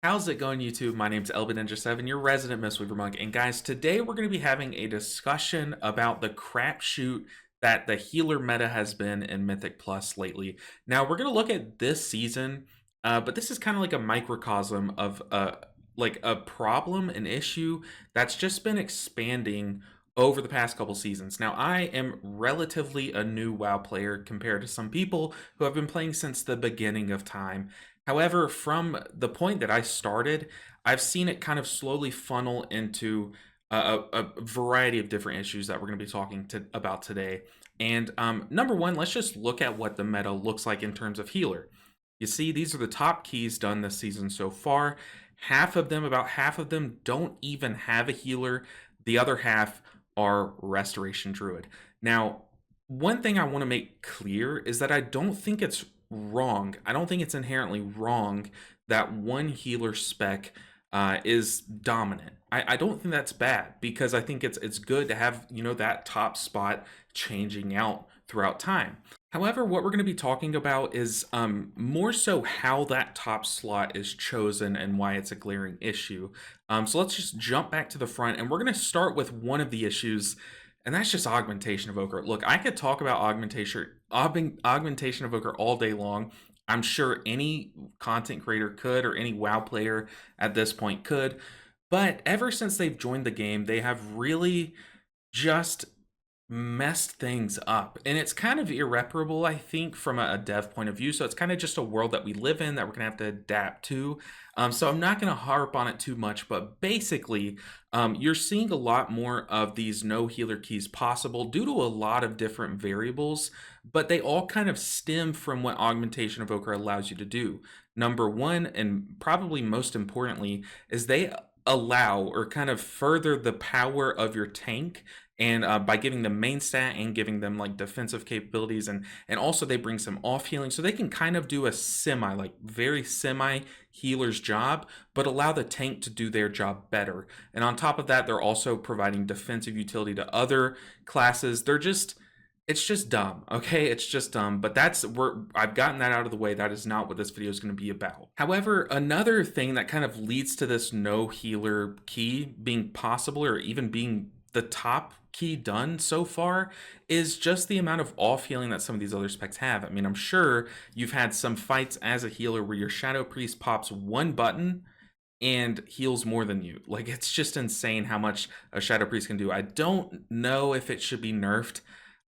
How's it going, YouTube? My name's Ninja7, your resident Mistweaver monk, and guys, today we're going to be having a discussion about the crapshoot that the healer meta has been in Mythic Plus lately. Now, we're going to look at this season, but this is kind of like a microcosm of a problem, an issue that's just been expanding over the past couple seasons. Now, I am relatively a new WoW player compared to some people who have been playing since the beginning of time. However, from the point that I started, I've seen it kind of slowly funnel into a variety of different issues that we're going to be talking about today. And number one, let's just look at what the meta looks like in terms of healer. You see, these are the top keys done this season so far. About half of them don't even have a healer. The other half are Restoration Druid. Now, one thing I want to make clear is that I don't think it's wrong. I don't think it's inherently wrong that one healer spec is dominant. I don't think that's bad, because I think it's good to have, that top spot changing out throughout time. However, what we're going to be talking about is more so how that top slot is chosen and why it's a glaring issue. So let's just jump back to the front, and we're going to start with one of the issues, and that's just Augmentation Evoker. Look, I could talk about Augmentation Evoker all day long. I'm sure any content creator could, or any WoW player at this point could. But ever since they've joined the game, they have really just messed things up. And it's kind of irreparable, I think, from a dev point of view. So it's kind of just a world that we live in that we're going to have to adapt to. So I'm not going to harp on it too much, but basically, you're seeing a lot more of these no healer keys possible due to a lot of different variables, but they all kind of stem from what Augmentation Evoker allows you to do. Number one, and probably most importantly, is they allow or kind of further the power of your tank, and by giving them main stat and giving them like defensive capabilities, and also they bring some off healing, so they can kind of do a very semi healer's job, but allow the tank to do their job better. And on top of that, they're also providing defensive utility to other classes. It's just dumb, okay? It's just dumb, but I've gotten that out of the way. That is not what this video is going to be about. However, another thing that kind of leads to this no healer key being possible, or even being the top key done so far, is just the amount of off healing that some of these other specs have. I mean, I'm sure you've had some fights as a healer where your Shadow Priest pops one button and heals more than you. Like, it's just insane how much a Shadow Priest can do. I don't know if it should be nerfed.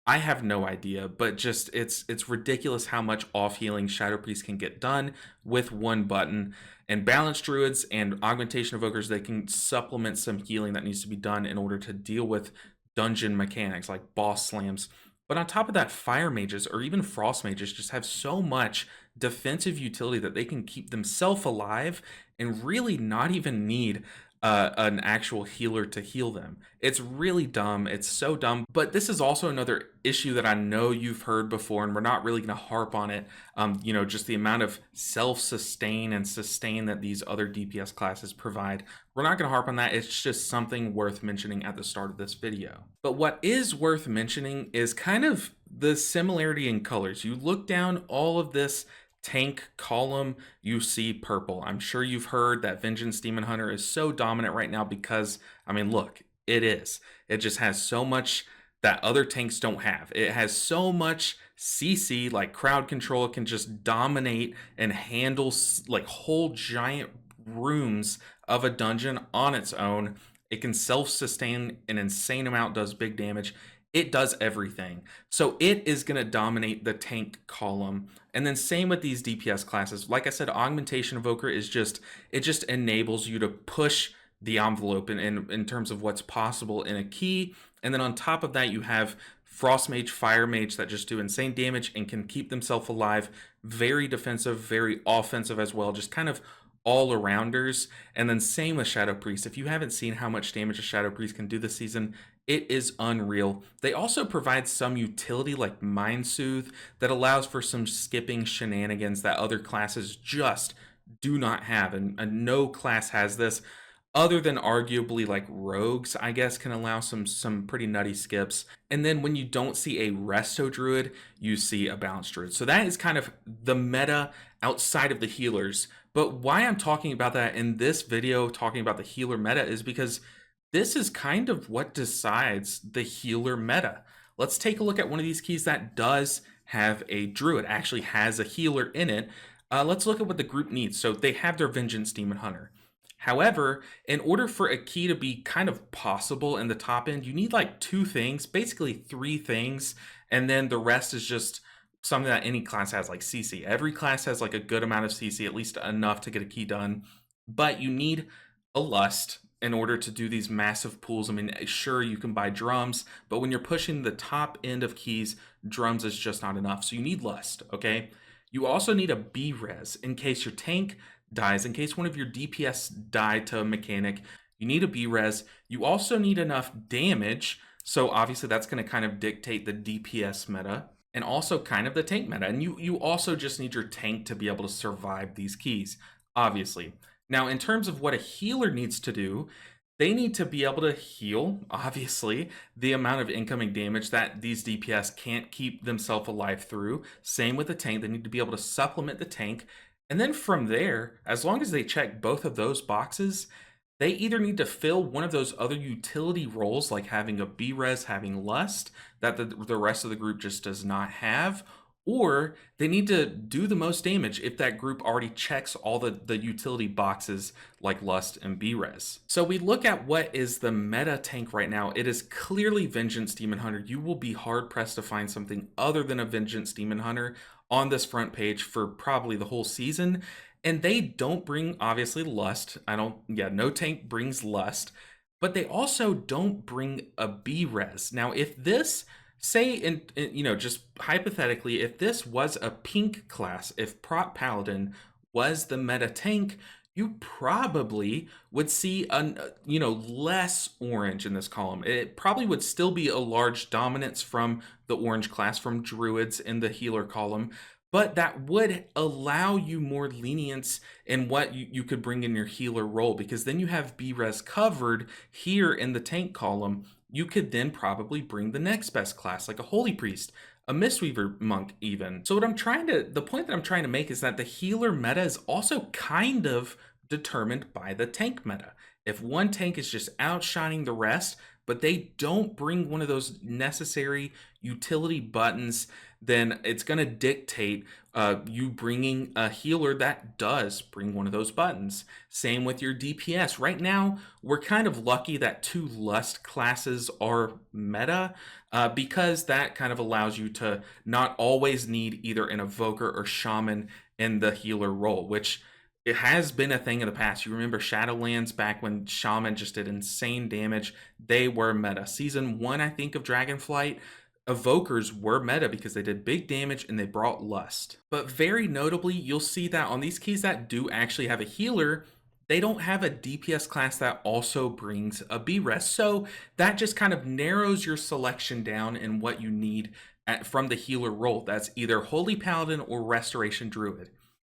I have no idea, but just it's ridiculous how much off healing Shadow Priest can get done with one button. And Balanced Druids and Augmentation Evokers, they can supplement some healing that needs to be done in order to deal with dungeon mechanics like boss slams. But on top of that, Fire Mages or even Frost Mages just have so much defensive utility that they can keep themselves alive and really not even need an actual healer to heal them. It's really dumb. It's so dumb. But this is also another issue that I know you've heard before, and we're not really going to harp on it. Just the amount of self-sustain and sustain that these other DPS classes provide. We're not going to harp on that. It's just something worth mentioning at the start of this video. But what is worth mentioning is kind of the similarity in colors. You look down all of this tank column, you see purple. I'm sure you've heard that Vengeance Demon Hunter is so dominant right now because, I mean, look, it is. It just has so much that other tanks don't have. It has so much CC, like crowd control. It can just dominate and handle like whole giant rooms of a dungeon on its own. It can self-sustain an insane amount, does big damage. It does everything. So it is going to dominate the tank column. And then same with these DPS classes. Like I said, Augmentation Evoker it just enables you to push the envelope in terms of what's possible in a key. And then on top of that, you have Frost Mage, Fire Mage that just do insane damage and can keep themselves alive. Very defensive, very offensive as well. Just kind of all-arounders. And then same with Shadow Priest. If you haven't seen how much damage a Shadow Priest can do this season, it is unreal. They also provide some utility like Mind Soothe that allows for some skipping shenanigans that other classes just do not have. And no class has this, other than arguably like rogues, I guess, can allow some pretty nutty skips. And then when you don't see a Resto Druid, you see a Balanced Druid. So that is kind of the meta outside of the healers. But why I'm talking about that in this video, talking about the healer meta, is because this is kind of what decides the healer meta. Let's take a look at one of these keys that does have a druid, actually has a healer in it. Let's look at what the group needs. So they have their Vengeance Demon Hunter. However, in order for a key to be kind of possible in the top end, you need like two things, basically three things, and then the rest is just something that any class has, like CC. Every class has like a good amount of CC, at least enough to get a key done, but you need a lust in order to do these massive pools. I mean, sure, you can buy drums, but when you're pushing the top end of keys, drums is just not enough. So you need lust, okay? You also need a B-res in case your tank dies, in case one of your DPS died to a mechanic. You need a B-res. You also need enough damage, so obviously that's going to kind of dictate the DPS meta and also kind of the tank meta. And you also just need your tank to be able to survive these keys, obviously. Now, in terms of what a healer needs to do, they need to be able to heal, obviously, the amount of incoming damage that these DPS can't keep themselves alive through. Same with the tank. They need to be able to supplement the tank. And then from there, as long as they check both of those boxes, they either need to fill one of those other utility roles, like having a B-res, having lust, that the rest of the group just does not have, or they need to do the most damage if that group already checks all the utility boxes like lust and B-res. So we look at what is the meta tank right now. It is clearly Vengeance Demon Hunter. You will be hard pressed to find something other than a Vengeance Demon Hunter on this front page for probably the whole season. And they don't bring, obviously, lust. No tank brings lust, but they also don't bring a B-res. Now, if this, say, just hypothetically, if this was a pink class, if Prot Paladin was the meta tank, you probably would see less orange in this column. It probably would still be a large dominance from the orange class, from druids in the healer column, but that would allow you more lenience in what you could bring in your healer role, because then you have B-res covered here in the tank column. You could then probably bring the next best class, like a Holy Priest, a Mistweaver monk even. So the point that I'm trying to make is that the healer meta is also kind of determined by the tank meta. If one tank is just outshining the rest, but they don't bring one of those necessary utility buttons, then it's going to dictate you bringing a healer that does bring one of those buttons. Same with your DPS. Right now, we're kind of lucky that 2 lust classes are meta because that kind of allows you to not always need either an evoker or shaman in the healer role, which it has been a thing in the past. You remember Shadowlands back when shaman just did insane damage. They were meta. Season 1, I think, of Dragonflight, evokers were meta because they did big damage and they brought lust. But very notably, you'll see that on these keys that do actually have a healer, they don't have a DPS class that also brings a B-res. So that just kind of narrows your selection down in what you need from the healer role. That's either Holy Paladin or Restoration Druid,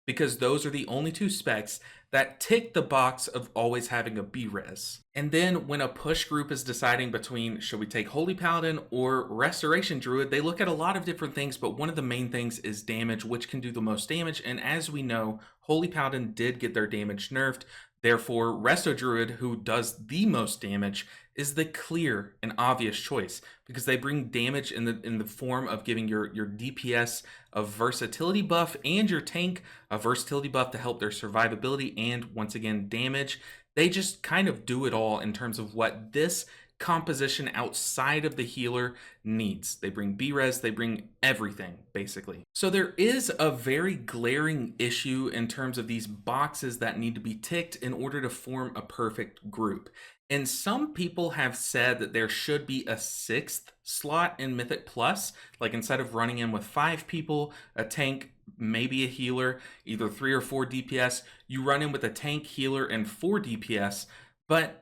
because those are the only 2 specs that tick the box of always having a B-res. And then when a push group is deciding between should we take Holy Paladin or Restoration Druid, they look at a lot of different things, but one of the main things is damage, which can do the most damage. And as we know, Holy Paladin did get their damage nerfed. Therefore, Resto Druid, who does the most damage, is the clear and obvious choice because they bring damage in the form of giving your DPS a versatility buff and your tank a versatility buff to help their survivability and, once again, damage. They just kind of do it all in terms of what this composition outside of the healer needs. They bring B-res, they bring everything, basically. So there is a very glaring issue in terms of these boxes that need to be ticked in order to form a perfect group. And some people have said that there should be a 6th slot in Mythic Plus, like instead of running in with 5 people, a tank, maybe a healer, either 3 or 4 DPS, you run in with a tank, healer, and 4 DPS, but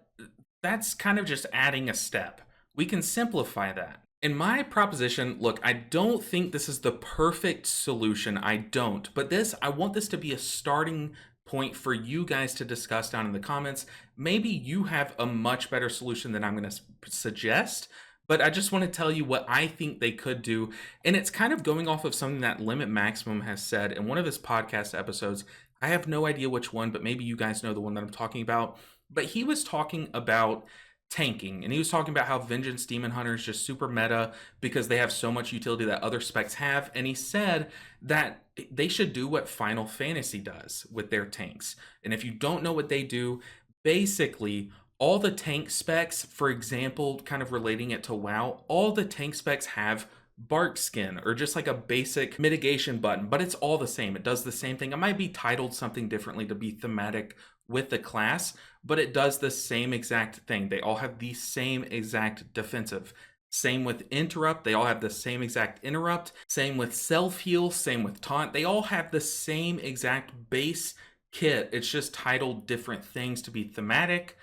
that's kind of just adding a step. We can simplify that. In my proposition, look, I don't think this is the perfect solution. I don't. But I want this to be a starting point for you guys to discuss down in the comments. Maybe you have a much better solution than I'm going to suggest, But I just want to tell you what I think they could do. And it's kind of going off of something that Limit Maximum has said in one of his podcast episodes. I have no idea which one, but maybe you guys know the one that I'm talking about. But he was talking about tanking, and he was talking about how Vengeance Demon Hunter is just super meta because they have so much utility that other specs have. And he said that they should do what Final Fantasy does with their tanks. And if you don't know what they do, basically all the tank specs, for example, kind of relating it to WoW, all the tank specs have bark skin or just like a basic mitigation button, but it's all the same. It does the same thing. It might be titled something differently to be thematic with the class, but it does the same exact thing. They all have the same exact defensive. Same with interrupt, they all have the same exact interrupt. Same with self heal, same with taunt. They all have the same exact base kit. It's just titled different things to be thematic.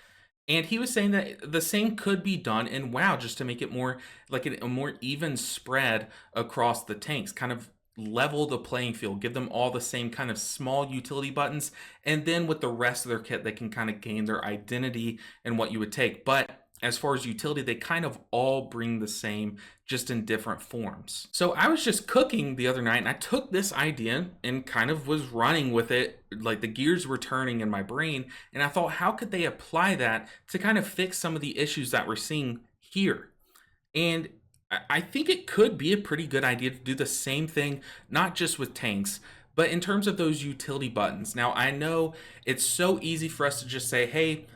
And he was saying that the same could be done in WoW just to make it more like a more even spread across the tanks, kind of level the playing field, give them all the same kind of small utility buttons. And then with the rest of their kit, they can kind of gain their identity and what you would take. But as far as utility, they kind of all bring the same, just in different forms. So I was just cooking the other night and I took this idea and kind of was running with it. Like the gears were turning in my brain. And I thought, how could they apply that to kind of fix some of the issues that we're seeing here? And I think it could be a pretty good idea to do the same thing, not just with tanks, but in terms of those utility buttons. Now, I know it's so easy for us to just say, hey,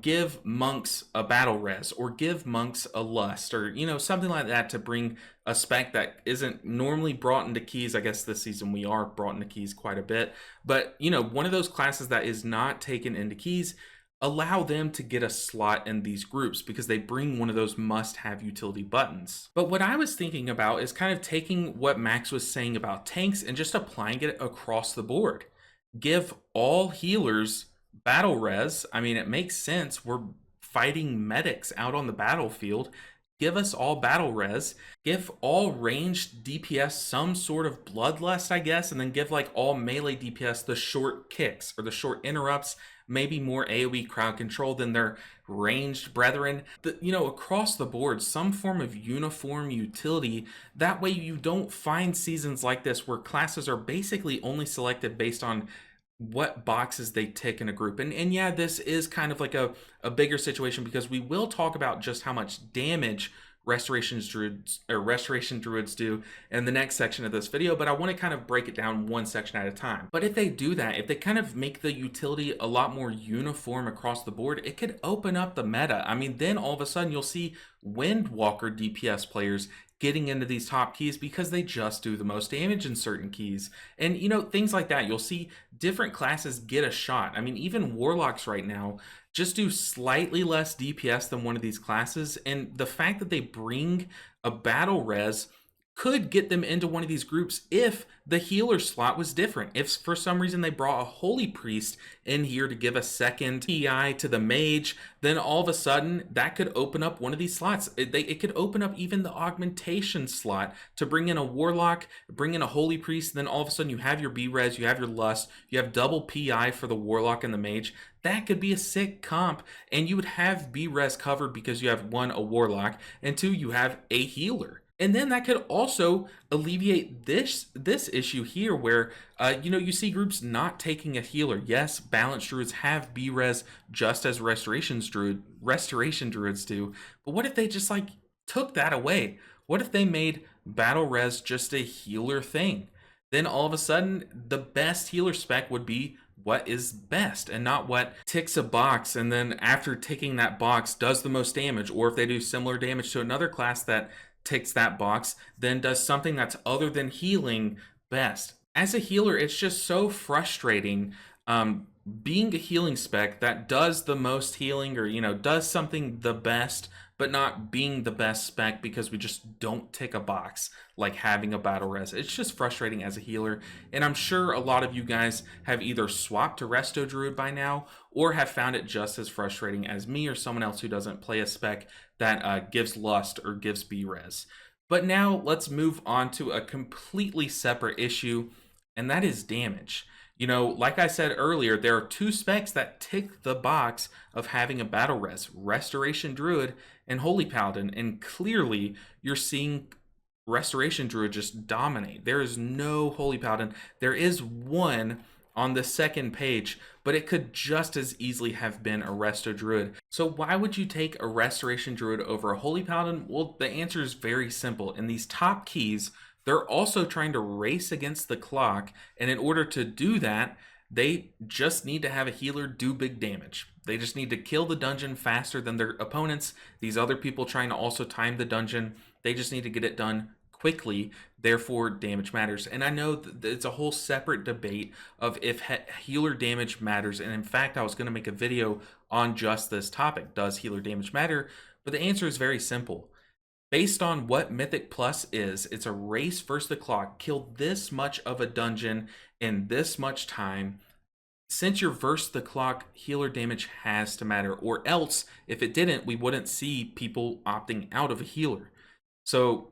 give monks a battle res or give monks a lust or, something like that to bring a spec that isn't normally brought into keys. I guess this season we are brought into keys quite a bit, but, one of those classes that is not taken into keys, allow them to get a slot in these groups because they bring one of those must-have utility buttons. But what I was thinking about is kind of taking what Max was saying about tanks and just applying it across the board. Give all healers battle res. I mean, it makes sense. We're fighting medics out on the battlefield. Give us all battle res. Give all ranged DPS some sort of bloodlust, I guess, and then give like all melee DPS the short kicks or the short interrupts, maybe more AoE crowd control than their ranged brethren. Across the board, some form of uniform utility. That way you don't find seasons like this where classes are basically only selected based on what boxes they tick in a group. And yeah, this is kind of like a bigger situation because we will talk about just how much damage restoration druids do in the next section of this video, but I want to kind of break it down one section at a time. But if they do that, if they kind of make the utility a lot more uniform across the board, it could open up the meta. I mean, then all of a sudden you'll see Windwalker DPS players getting into these top keys because they just do the most damage in certain keys. And things like that. You'll see different classes get a shot. I mean, even warlocks right now just do slightly less DPS than one of these classes. And the fact that they bring a battle res could get them into one of these groups if the healer slot was different. If for some reason they brought a holy priest in here to give a second PI to the mage, then all of a sudden that could open up one of these slots. It could open up even the augmentation slot to bring in a warlock, bring in a holy priest, then all of a sudden you have your B-res, you have your lust, you have double PI for the warlock and the mage. That could be a sick comp, and you would have B-res covered because you have one, a warlock, and two, you have a healer. And then that could also alleviate this issue here where, you see groups not taking a healer. Yes, balanced druids have B-res just as restoration druids do. But what if they just took that away? What if they made battle res just a healer thing? Then all of a sudden, the best healer spec would be what is best and not what ticks a box and then after ticking that box does the most damage, or if they do similar damage to another class that ticks that box, then does something that's other than healing best. As a healer, it's just so frustrating being a healing spec that does the most healing or, does something the best, but not being the best spec because we just don't tick a box like having a battle res. It's just frustrating as a healer. And I'm sure a lot of you guys have either swapped to Resto Druid by now or have found it just as frustrating as me or someone else who doesn't play a spec that gives lust or gives B-res. But now let's move on to a completely separate issue, and that is damage. You know, like I said earlier, there are two specs that tick the box of having a battle res: Restoration Druid and Holy Paladin. And clearly, you're seeing Restoration Druid just dominate. There is no Holy Paladin. There is one on the second page, but it could just as easily have been a Resto Druid. So why would you take a Restoration Druid over a Holy Paladin? Well, the answer is very simple. In these top keys, they're also trying to race against the clock, and in order to do that, they just need to have a healer do big damage. They just need to kill the dungeon faster than their opponents. These other people trying to also time the dungeon, they just need to get it done quickly, therefore damage matters. And I know that it's a whole separate debate of if healer damage matters, and in fact I was going to make a video on just this topic: does healer damage matter? But the answer is very simple. Based on what Mythic Plus is, it's a race versus the clock. Kill this much of a dungeon in this much time. Since you're versus the clock, healer damage has to matter, or else if it didn't, we wouldn't see people opting out of a healer. So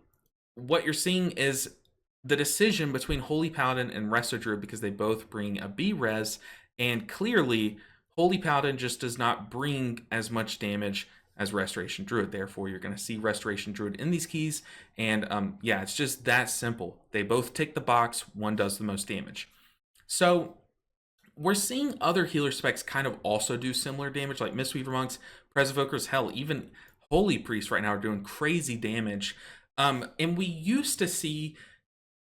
what you're seeing is the decision between Holy Paladin and Resto Druid, because they both bring a B res, and clearly Holy Paladin just does not bring as much damage as Restoration Druid. Therefore, you're going to see Restoration Druid in these keys, and yeah, it's just that simple. They both tick the box. One does the most damage. So we're seeing other healer specs kind of also do similar damage, like Mistweaver Monks, Presevokers, hell, even Holy Priests right now are doing crazy damage. And we used to see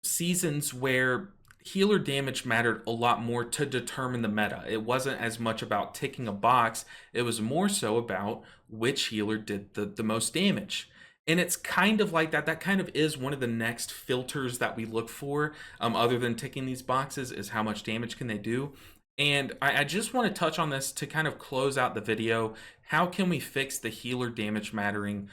seasons where healer damage mattered a lot more to determine the meta. It wasn't as much about ticking a box. It was more so about which healer did the most damage. And it's kind of like that. That kind of is one of the next filters that we look for, other than ticking these boxes, is how much damage can they do. And I just want to touch on this to kind of close out the video. How can we fix the healer damage mattering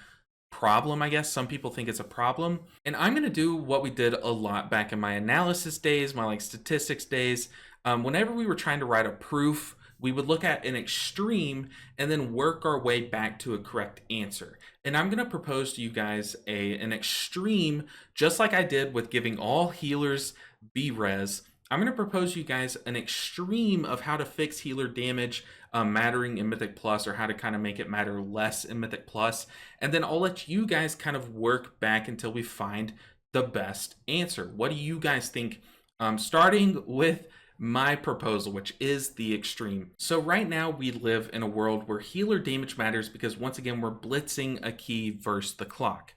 problem? I guess some people think it's a problem, and I'm going to do what we did a lot back in my analysis days, my like statistics days. Whenever we were trying to write a proof, we would look at an extreme and then work our way back to a correct answer. And I'm going to propose to you guys an extreme, just like I did with giving all healers B res. I'm going to propose to you guys an extreme of how to fix healer damage mattering in Mythic Plus, or how to kind of make it matter less in Mythic Plus. And then I'll let you guys kind of work back until we find the best answer. What do you guys think? Starting with my proposal, which is the extreme. So right now we live in a world where healer damage matters because, once again, we're blitzing a key versus the clock.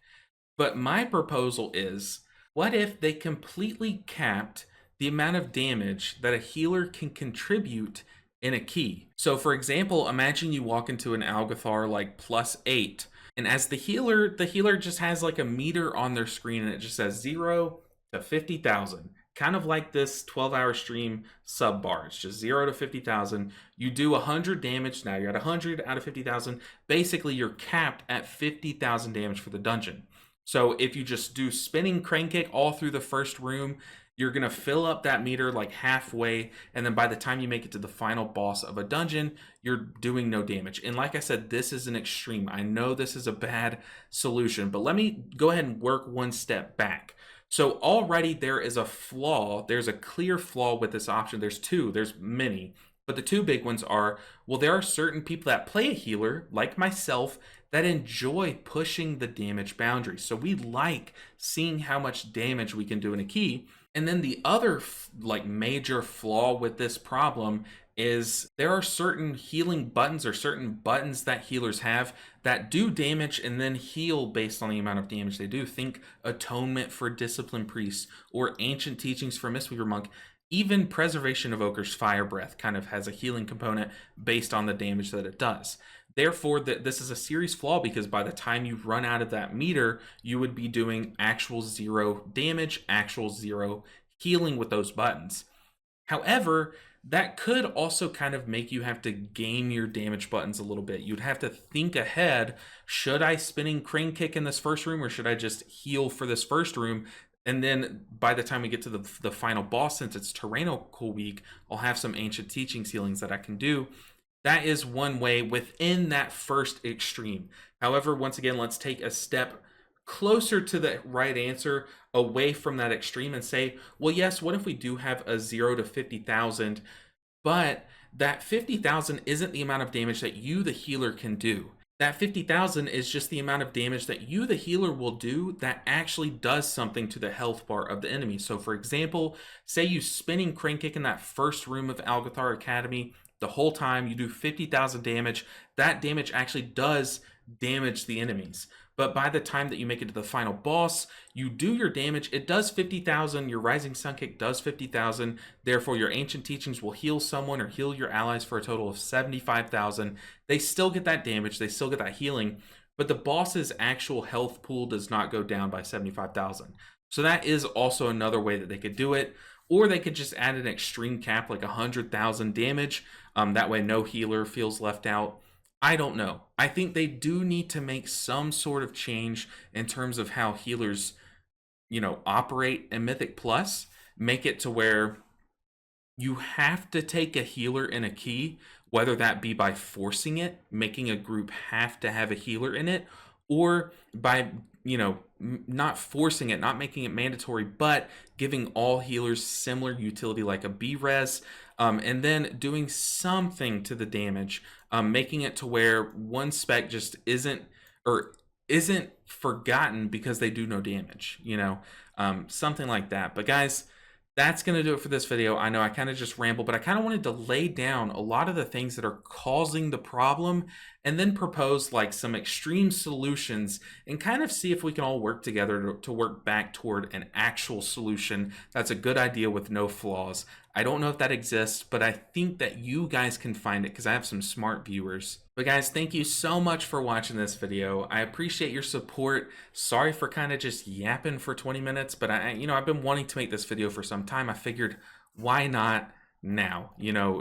But my proposal is, what if they completely capped the amount of damage that a healer can contribute in a key? So for example, imagine you walk into an Algathar like +8, and as the healer just has like a meter on their screen, and it just says 0 to 50,000, kind of like this 12-hour stream sub bar. It's just 0 to 50,000. You do 100 damage. Now you're at 100 out of 50,000. Basically, you're capped at 50,000 damage for the dungeon. So if you just do spinning crane kick all through the first room, you're going to fill up that meter like halfway, and then by the time you make it to the final boss of a dungeon, you're doing no damage. And like I said, this is an extreme. I know this is a bad solution, but let me go ahead and work one step back. So already there is a flaw. There's a clear flaw with this option. There's two. There's many. But the two big ones are, well, there are certain people that play a healer, like myself, that enjoy pushing the damage boundary. So we like seeing how much damage we can do in a key. And then the other like major flaw with this problem is there are certain healing buttons, or certain buttons that healers have, that do damage and then heal based on the amount of damage they do. Think Atonement for Discipline Priests, or Ancient Teachings for Mistweaver Monk. Even Preservation Evoker's Fire Breath kind of has a healing component based on the damage that it does. Therefore, this is a serious flaw, because by the time you run out of that meter, you would be doing actual 0 damage, actual 0 healing with those buttons. However, that could also kind of make you have to game your damage buttons a little bit. You'd have to think ahead. Should I spinning crane kick in this first room, or should I just heal for this first room? And then by the time we get to the final boss, since it's Tyrannical Week, I'll have some Ancient Teachings healings that I can do. That is one way within that first extreme. However, once again, let's take a step closer to the right answer, away from that extreme, and say, well, yes, what if we do have a 0 to 50,000, but that 50,000 isn't the amount of damage that you, the healer, can do. That 50,000 is just the amount of damage that you, the healer, will do that actually does something to the health bar of the enemy. So, for example, say you spinning crane kick in that first room of Algathar Academy, the whole time you do 50,000 damage. That damage actually does damage the enemies. But by the time that you make it to the final boss, you do your damage. It does 50,000. Your Rising Sun Kick does 50,000. Therefore, your Ancient Teachings will heal someone or heal your allies for a total of 75,000. They still get that damage. They still get that healing. But the boss's actual health pool does not go down by 75,000. So that is also another way that they could do it. Or they could just add an extreme cap like 100,000 damage. That way no healer feels left out. I don't know. I think they do need to make some sort of change in terms of how healers, operate in Mythic Plus. Make it to where you have to take a healer in a key, whether that be by forcing it, making a group have to have a healer in it, or by, not forcing it, not making it mandatory, but giving all healers similar utility like a B-res, and then doing something to the damage, making it to where one spec just isn't forgotten because they do no damage, something like that. But guys, that's going to do it for this video. I know I kind of just rambled, but I kind of wanted to lay down a lot of the things that are causing the problem and then propose like some extreme solutions and kind of see if we can all work together to work back toward an actual solution that's a good idea with no flaws. I don't know if that exists, but I think that you guys can find it because I have some smart viewers. But guys, thank you so much for watching this video. I appreciate your support. Sorry for kind of just yapping for 20 minutes, but I've been wanting to make this video for some time. I figured, why not now?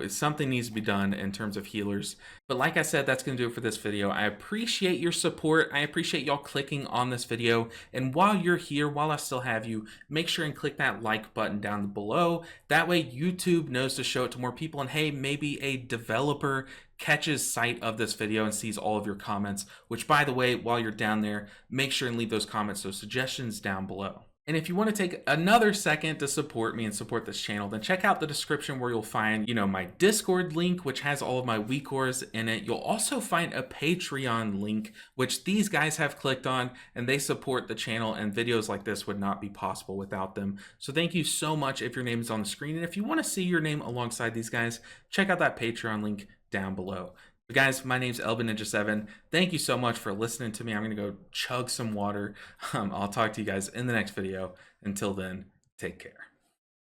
Something needs to be done in terms of healers. But like I said, that's going to do it for this video. I appreciate your support. I appreciate y'all clicking on this video. And while you're here, while I still have you, make sure and click that like button down below. That way YouTube knows to show it to more people. And hey, maybe a developer catches sight of this video and sees all of your comments, which by the way, while you're down there, make sure and leave those comments, those suggestions down below. And if you want to take another second to support me and support this channel, then check out the description where you'll find, my Discord link, which has all of my weak ores in it. You'll also find a Patreon link, which these guys have clicked on, and they support the channel, and videos like this would not be possible without them. So thank you so much if your name is on the screen. And if you want to see your name alongside these guys, check out that Patreon link down below. But guys, my name's Ninja7. Thank you so much for listening to me. I'm going to go chug some water. I'll talk to you guys in the next video. Until then, take care.